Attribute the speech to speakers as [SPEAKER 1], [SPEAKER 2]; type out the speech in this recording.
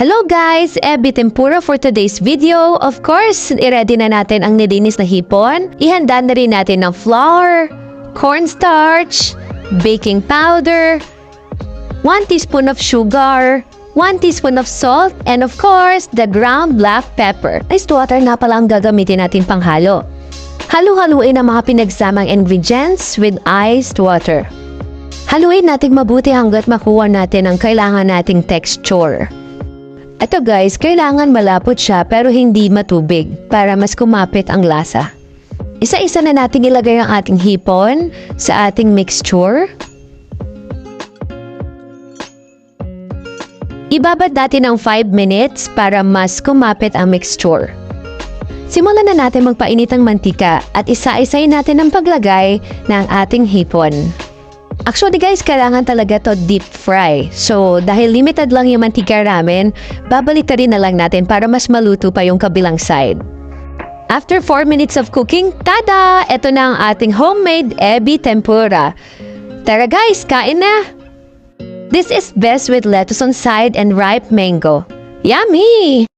[SPEAKER 1] Hello guys! Ebi Tempura for today's video. Of course, i-ready na natin ang nilinis na hipon. Ihanda na rin natin ng flour, cornstarch, baking powder, 1 teaspoon of sugar, 1 teaspoon of salt, and of course, the ground black pepper. Iced water nga pala ang gagamitin natin panghalo. Halu-haluin ang mga pinagsamang ingredients with iced water. Haluin natin mabuti hanggat makuha natin ang kailangan nating texture. Ito guys, kailangan malapot siya pero hindi matubig para mas kumapit ang lasa. Isa-isa na nating ilagay ang ating hipon sa ating mixture. Ibabad natin ng 5 minutes para mas kumapit ang mixture. Simulan na natin magpainit ng mantika at isa-isay natin ang paglagay ng ating hipon. Actually guys, kailangan talaga to deep fry. So, dahil limited lang yung mantika namin, babalitarin na lang natin para mas maluto pa yung kabilang side. After 4 minutes of cooking, tada! Ito na ang ating homemade ebi tempura. Tara guys, kain na! This is best with lettuce on side and ripe mango. Yummy!